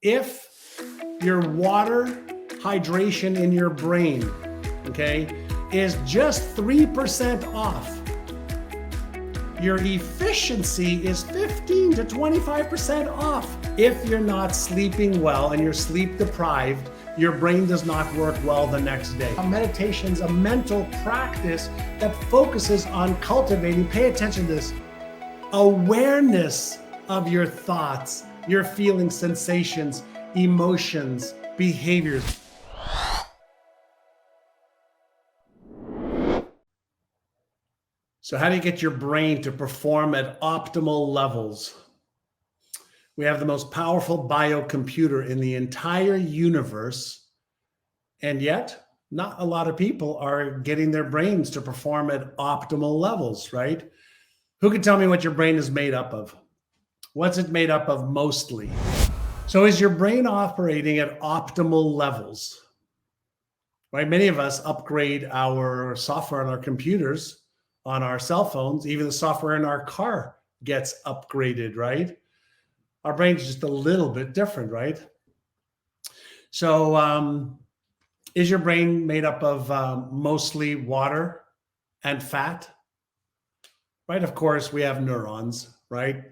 If your water hydration in your brain, okay, is just 3% off, your efficiency is 15 to 25% off. If you're not sleeping well and you're sleep deprived, your brain does not work well the next day. Meditation's a mental practice that focuses on cultivating, pay attention to this, awareness of your thoughts, your feelings, sensations, emotions, behaviors. So how do you get your brain to perform at optimal levels? We have the most powerful biocomputer in the entire universe, and yet not a lot of people are getting their brains to perform at optimal levels, right? Who can tell me what your brain is made up of? What's it made up of mostly? So is your brain operating at optimal levels? Right? Many of us upgrade our software on our computers, on our cell phones, even the software in our car gets upgraded, right? Our brain's just a little bit different, right? So is your brain made up of mostly water and fat? Right? Of course, we have neurons, right?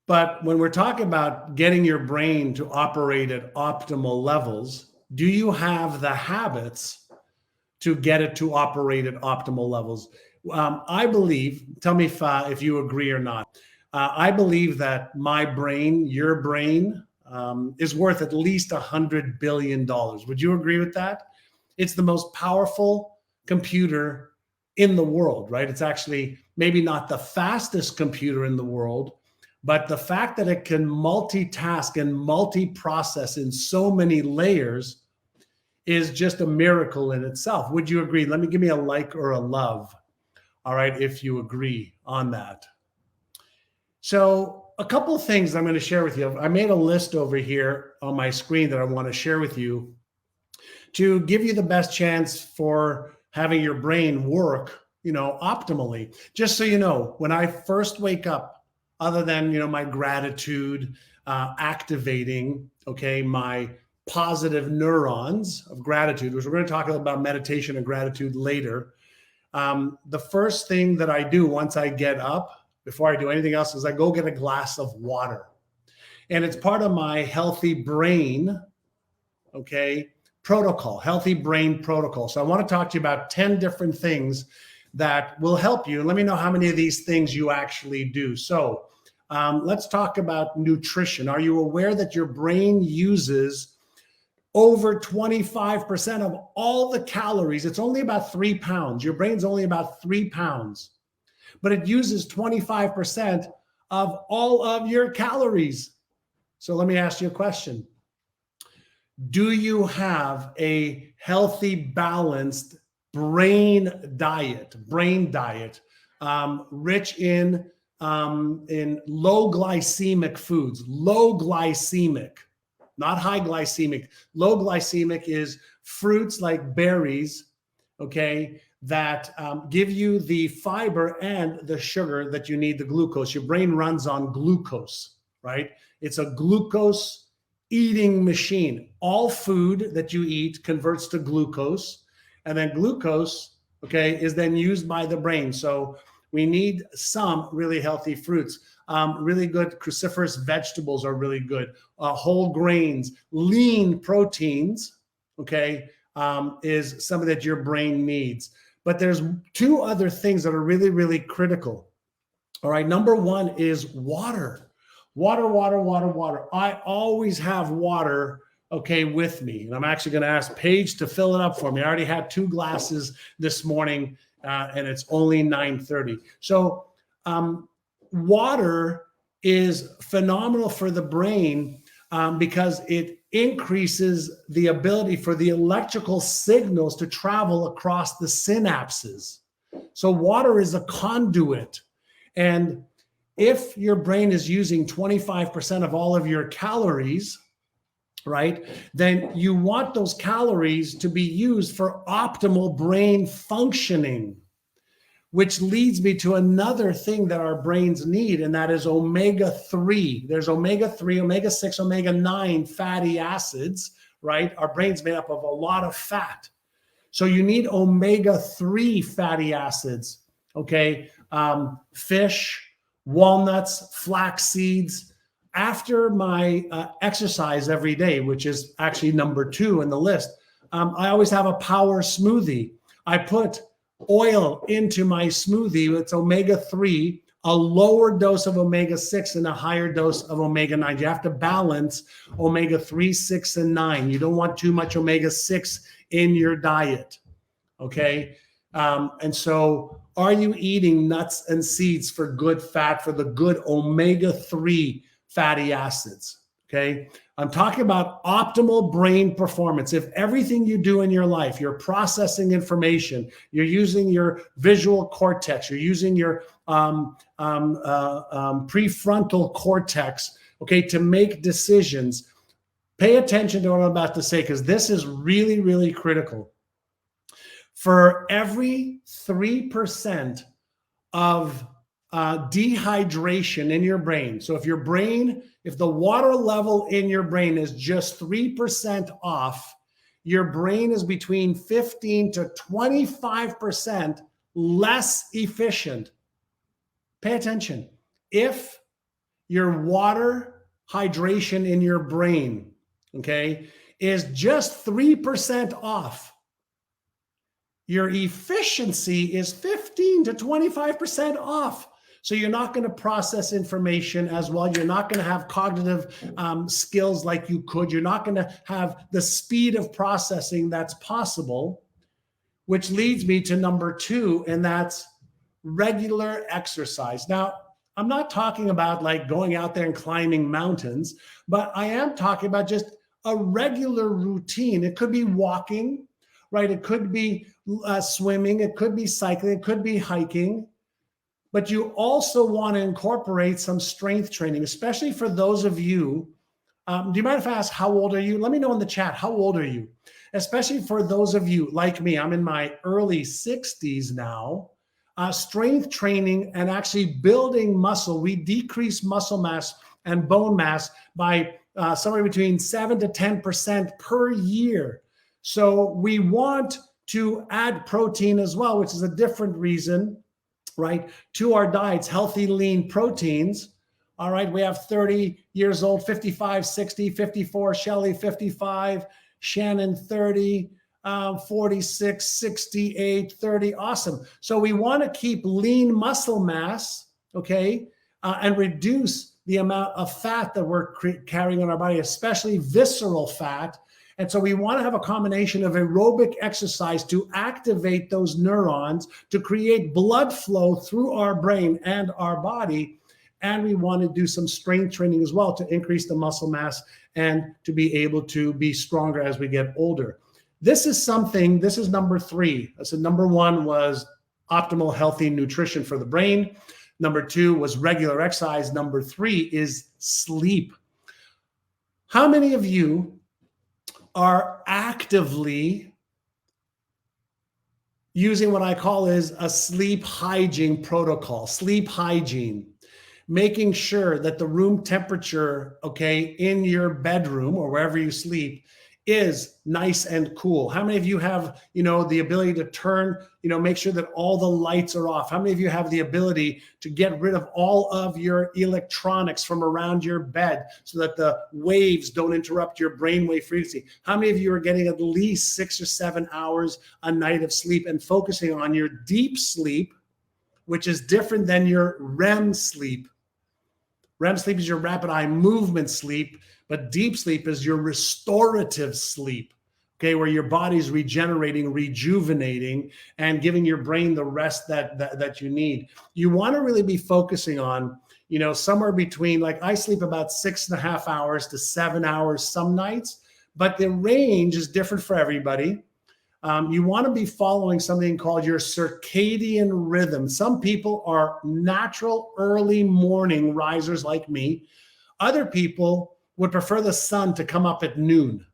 But when we're talking about getting your brain to operate at optimal levels, do you have the habits to get it to operate at optimal levels? I believe, tell me if you agree or not. I believe that my brain, your brain, is worth at least $100 billion. Would you agree with that? It's the most powerful computer in the world, right? It's actually maybe not the fastest computer in the world, but the fact that it can multitask and multi-process in so many layers is just a miracle in itself. Would you agree? Give me a like or a love. All right, if you agree on that. So a couple of things I'm going to share with you. I made a list over here on my screen that I want to share with you to give you the best chance for having your brain work, optimally. Just so you know, when I first wake up, other than, my gratitude activating, okay, my positive neurons of gratitude, which we're going to talk about meditation and gratitude later. The first thing that I do once I get up, before I do anything else, is I go get a glass of water. And it's part of my healthy brain, okay, protocol, healthy brain protocol. So I want to talk to you about 10 different things that will help you. And let me know how many of these things you actually do. So let's talk about nutrition. Are you aware that your brain uses over 25% of all the calories? It's only about 3 pounds. Your brain's only about 3 pounds, but it uses 25% of all of your calories. So let me ask you a question. Do you have a healthy, balanced brain diet, rich in low glycemic foods, low glycemic, not high glycemic. Low glycemic is fruits like berries, okay, that give you the fiber and the sugar that you need, the glucose. Your brain runs on glucose, right? It's a glucose eating machine. All food that you eat converts to glucose, and then glucose, okay, is then used by the brain. So we need some really healthy fruits. Really good cruciferous vegetables are really good. Whole grains, lean proteins, okay, is something that your brain needs. But there's two other things that are really, really critical. All right, number one is water. Water. I always have water, okay, with me. And I'm actually going to ask Paige to fill it up for me. I already had 2 glasses this morning, and it's only 9:30. So water is phenomenal for the brain because it increases the ability for the electrical signals to travel across the synapses. So water is a conduit. And if your brain is using 25% of all of your calories, right, then you want those calories to be used for optimal brain functioning. which leads me to another thing that our brains need, and that is omega-3. There's omega-3, omega-6, omega-9 fatty acids, right? Our brain's made up of a lot of fat. So you need omega-3 fatty acids, okay? Fish, walnuts, flax seeds. After my exercise every day, which is actually number 2 in the list, I always have a power smoothie. I put oil into my smoothie. It's omega-3, a lower dose of omega-6 and a higher dose of omega-9. You have to balance omega-3, 6, and 9. You don't want too much omega-6 in your diet, okay? And so are you eating nuts and seeds for good fat, for the good omega-3 fatty acids, okay? I'm talking about optimal brain performance. If everything you do in your life, you're processing information, you're using your visual cortex, you're using your prefrontal cortex, okay, to make decisions, pay attention to what I'm about to say, because this is really, really critical. For every 3% of dehydration in your brain, so if the water level in your brain is just 3% off, your brain is between 15 to 25% less efficient. Pay attention. If your water hydration in your brain, okay, is just 3% off, your efficiency is 15 to 25% off. So you're not going to process information as well. You're not going to have cognitive skills like you could. You're not going to have the speed of processing that's possible, which leads me to number 2, and that's regular exercise. Now, I'm not talking about like going out there and climbing mountains, but I am talking about just a regular routine. It could be walking, right? It could be swimming. It could be cycling. It could be hiking. But you also want to incorporate some strength training, especially for those of you. Do you mind if I ask, how old are you? Let me know in the chat, how old are you? Especially for those of you like me, I'm in my early 60s now. Strength training and actually building muscle, we decrease muscle mass and bone mass by somewhere between 7 to 10% per year. So we want to add protein as well, which is a different reason, right, to our diets, healthy, lean proteins. All right, we have 30 years old, 55, 60, 54, Shelly 55, Shannon 30, 46, 68, 30, awesome. So we want to keep lean muscle mass, okay, and reduce the amount of fat that we're carrying on our body, especially visceral fat. And so we want to have a combination of aerobic exercise to activate those neurons, to create blood flow through our brain and our body. And we want to do some strength training as well to increase the muscle mass and to be able to be stronger as we get older. This is number 3. So number 1 was optimal healthy nutrition for the brain. Number 2 was regular exercise. Number 3 is sleep. How many of you are actively using what I call is a sleep hygiene protocol, sleep hygiene, making sure that the room temperature, okay, in your bedroom or wherever you sleep is nice and cool? How many of you have, the ability to turn, make sure that all the lights are off? How many of you have the ability to get rid of all of your electronics from around your bed so that the waves don't interrupt your brainwave frequency? How many of you are getting at least 6 or 7 hours a night of sleep and focusing on your deep sleep, which is different than your REM sleep? REM sleep is your rapid eye movement sleep, but deep sleep is your restorative sleep, okay, where your body's regenerating, rejuvenating, and giving your brain the rest that you need. You want to really be focusing on, somewhere between, like I sleep about 6.5 hours to 7 hours some nights, but the range is different for everybody. You want to be following something called your circadian rhythm. Some people are natural early morning risers like me. Other people would prefer the sun to come up at noon.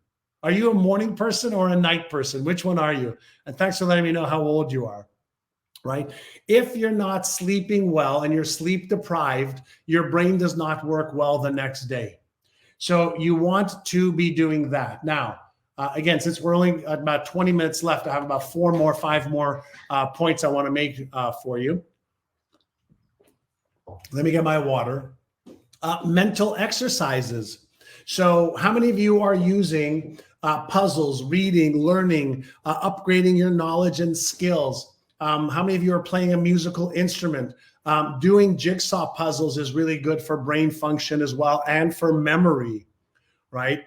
Are you a morning person or a night person? Which one are you? And thanks for letting me know how old you are. right? If you're not sleeping well and you're sleep deprived, your brain does not work well the next day. So you want to be doing that. Now, again, since we're only about 20 minutes left, I have about 5 more points I want to make for you. Let me get my water. Mental exercises. So how many of you are using puzzles, reading, learning, upgrading your knowledge and skills? How many of you are playing a musical instrument? Doing jigsaw puzzles is really good for brain function as well and for memory, right?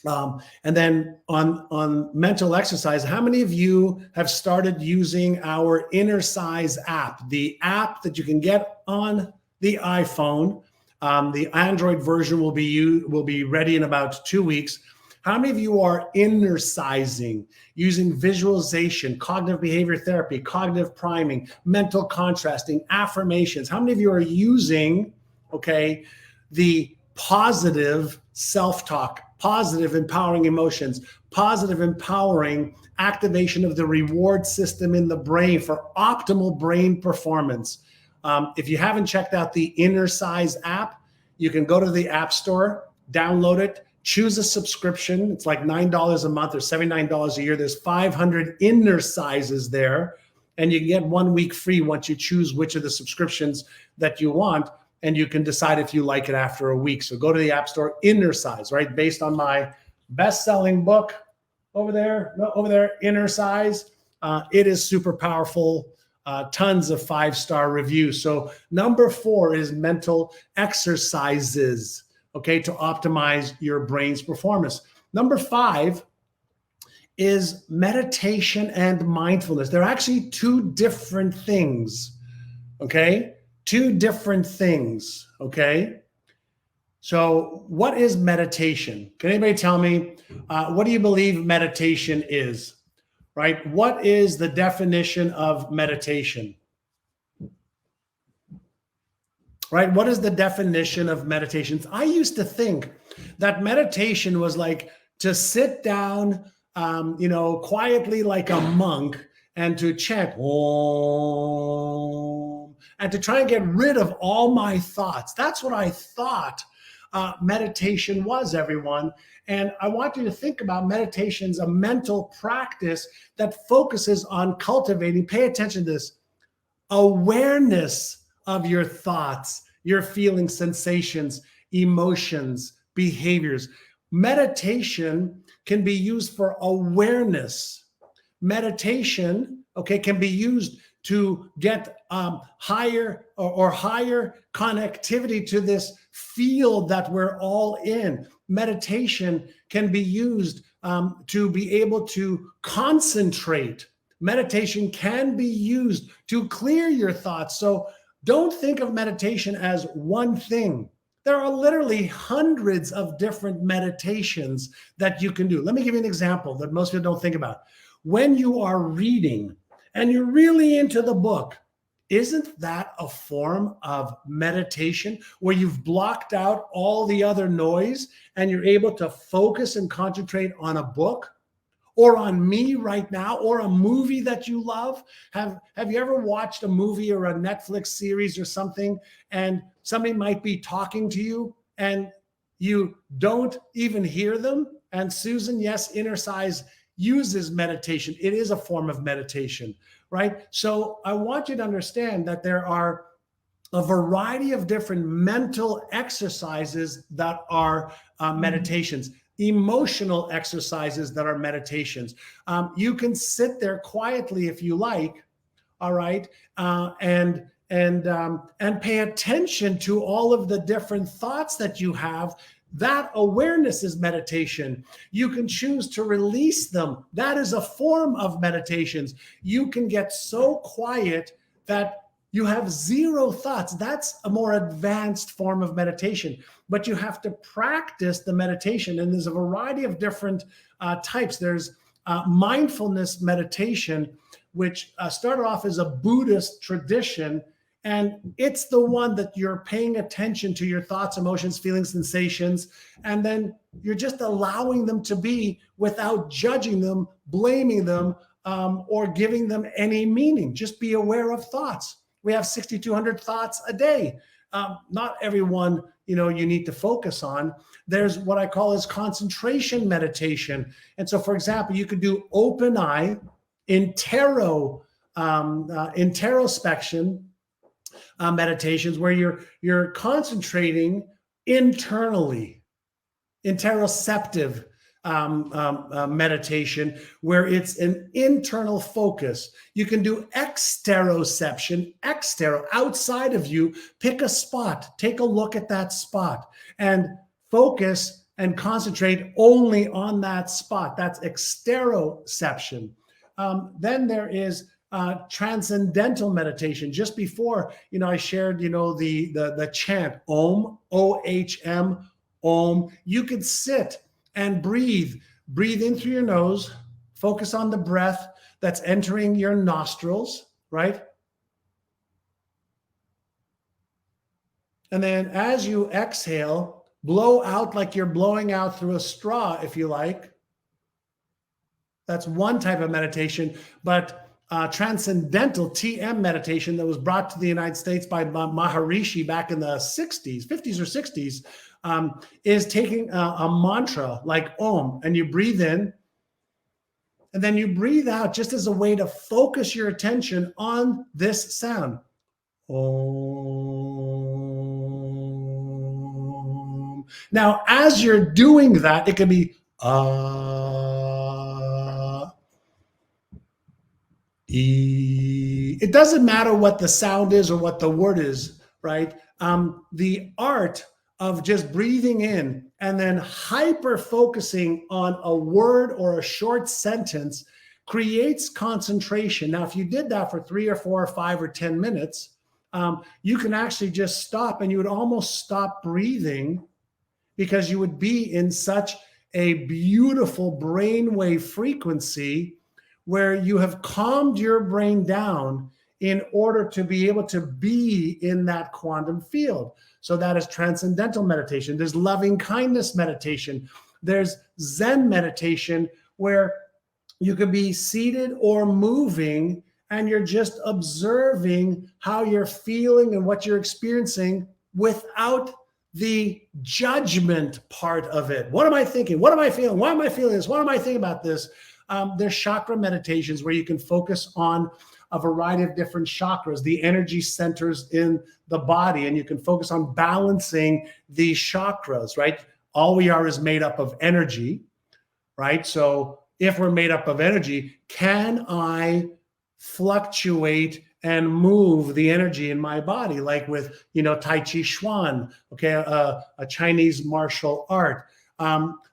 And then on mental exercise, how many of you have started using our innercise app, the app that you can get on the iPhone? The Android version will be ready in about 2 weeks. How many of you are innercising, using visualization, cognitive behavior therapy, cognitive priming, mental contrasting, affirmations? How many of you are using, okay, the positive self-talk, positive empowering emotions, positive empowering activation of the reward system in the brain for optimal brain performance? If you haven't checked out the innercise app, you can go to the App Store, download it, choose a subscription. It's like $9 a month or $79 a year. There's 500 innercises there, and you can get 1 week free once you choose which of the subscriptions that you want, and you can decide if you like it after a week. So go to the App Store, innercise, right? Based on my best-selling book over there, Innercise. It is super powerful. Tons of 5-star reviews. So number 4 is mental exercises, okay, to optimize your brain's performance. Number 5 is meditation and mindfulness. They're actually 2 different things, okay? 2 different things, okay? So what is meditation? Can anybody tell me, what do you believe meditation is? Right? What is the definition of meditation? Right? What is the definition of meditation? I used to think that meditation was like to sit down, quietly like a monk and to chant Om and to try and get rid of all my thoughts. That's what I thought meditation was, everyone. And I want you to think about meditation as a mental practice that focuses on cultivating, pay attention to this, awareness of your thoughts, your feelings, sensations, emotions, behaviors. Meditation can be used for awareness. Meditation, okay, can be used to get higher connectivity to this field that we're all in. Meditation can be used to be able to concentrate. Meditation can be used to clear your thoughts. So don't think of meditation as one thing. There are literally hundreds of different meditations that you can do. Let me give you an example that most people don't think about. When you are reading and you're really into the book, isn't that a form of meditation where you've blocked out all the other noise and you're able to focus and concentrate on a book or on me right now or a movie that you love? Have you ever watched a movie or a Netflix series or something and somebody might be talking to you and you don't even hear them? And Susan, yes, innercise uses meditation. It is a form of meditation, right? So I want you to understand that there are a variety of different mental exercises that are meditations, emotional exercises that are meditations. You can sit there quietly if you like, all right, and pay attention to all of the different thoughts that you have. That awareness is meditation. You can choose to release them. That is a form of meditations. You can get so quiet that you have zero thoughts. That's a more advanced form of meditation, but you have to practice the meditation. And there's a variety of different types. There's mindfulness meditation, which started off as a Buddhist tradition. And it's the one that you're paying attention to your thoughts, emotions, feelings, sensations, and then you're just allowing them to be without judging them, blaming them, or giving them any meaning. Just be aware of thoughts. We have 6,200 thoughts a day. Not everyone, you need to focus on. There's what I call as concentration meditation. And so, for example, you could do open eye, introspection meditations where you're concentrating internally, interoceptive meditation where it's an internal focus. You can do exteroception, outside of you. Pick a spot, take a look at that spot and focus and concentrate only on that spot. That's exteroception. Then there is transcendental meditation. Just before, I shared, the chant Om, O-H-M, Om. You could sit and breathe in through your nose, focus on the breath that's entering your nostrils, right? And then as you exhale, blow out like you're blowing out through a straw, if you like. That's one type of meditation, but transcendental TM meditation that was brought to the United States by Maharishi back in the 50s or 60s, is taking a mantra like Om, and you breathe in, and then you breathe out just as a way to focus your attention on this sound. Om. Now, as you're doing that, it can be It doesn't matter what the sound is or what the word is, right? The art of just breathing in and then hyper focusing on a word or a short sentence creates concentration. Now, if you did that for 3 or 4 or 5 or 10 minutes, you can actually just stop, and you would almost stop breathing because you would be in such a beautiful brainwave frequency where you have calmed your brain down in order to be able to be in that quantum field. So that is transcendental meditation. There's loving kindness meditation. There's Zen meditation where you could be seated or moving and you're just observing how you're feeling and what you're experiencing without the judgment part of it. What am I thinking? What am I feeling? Why am I feeling this? What am I thinking about this? There's chakra meditations where you can focus on a variety of different chakras, the energy centers in the body, and you can focus on balancing these chakras, right? All we are is made up of energy, right? So if we're made up of energy, can I fluctuate and move the energy in my body, like with, Tai Chi Chuan, okay, a Chinese martial art.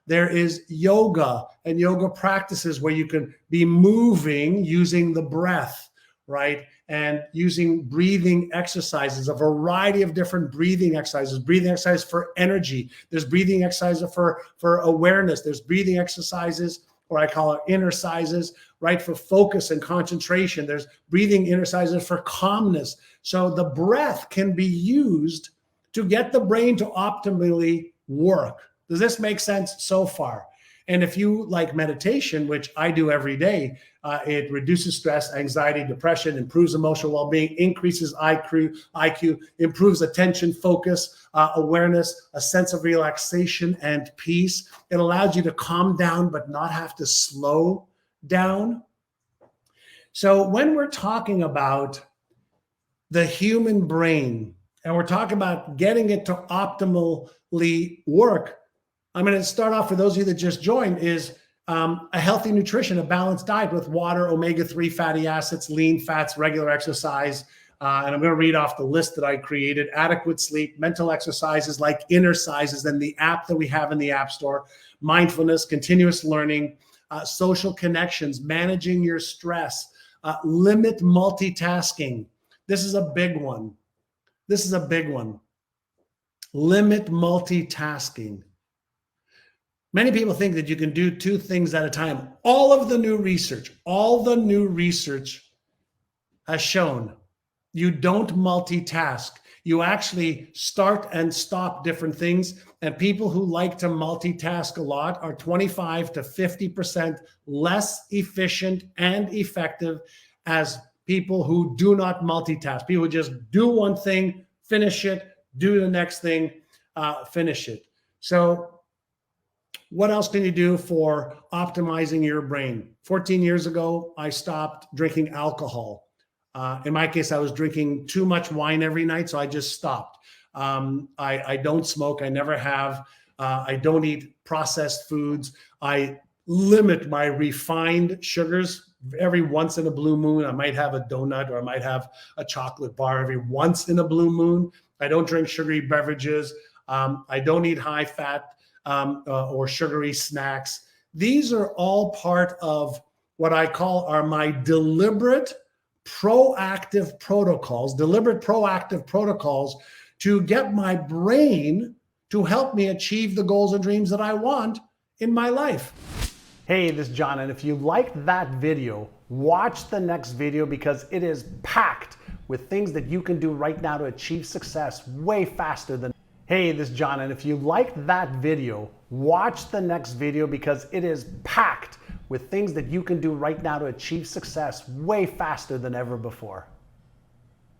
There is yoga and yoga practices where you can be moving using the breath, right? And using breathing exercises, a variety of different breathing exercises, breathing exercise for energy. There's breathing exercises for awareness. There's breathing exercises, or I call it innercises, right? For focus and concentration. There's breathing innercises for calmness. So the breath can be used to get the brain to optimally work. Does this make sense so far? And if you like meditation, which I do every day, it reduces stress, anxiety, depression, improves emotional well-being, increases IQ, improves attention, focus, awareness, a sense of relaxation and peace. It allows you to calm down but not have to slow down. So when we're talking about the human brain and we're talking about getting it to optimally work, I'm going to start off for those of you that just joined is a healthy nutrition, a balanced diet with water, omega-3 fatty acids, lean fats, regular exercise. And I'm going to read off the list that I created: adequate sleep, mental exercises like innercises and the app that we have in the App Store, mindfulness, continuous learning, social connections, managing your stress, limit multitasking. This is a big one. Limit multitasking. Many people think that you can do 2 things at a time. All the new research has shown you don't multitask. You actually start and stop different things. And people who like to multitask a lot are 25 to 50% less efficient and effective as people who do not multitask. People who just do one thing, finish it, do the next thing, finish it. So what else can you do for optimizing your brain? 14 years ago, I stopped drinking alcohol. In my case, I was drinking too much wine every night, so I just stopped. I don't smoke. I never have. I don't eat processed foods. I limit my refined sugars. Every once in a blue moon, I might have a donut or I might have a chocolate bar every once in a blue moon. I don't drink sugary beverages. I don't eat high fat or sugary snacks. These are all part of what I call are my deliberate proactive protocols to get my brain to help me achieve the goals and dreams that I want in my life. Hey, this is John, and if you liked that video, watch the next video because it is packed with things that you can do right now to achieve success way faster than. Hey, this is John, and if you liked that video, watch the next video because it is packed with things that you can do right now to achieve success way faster than ever before.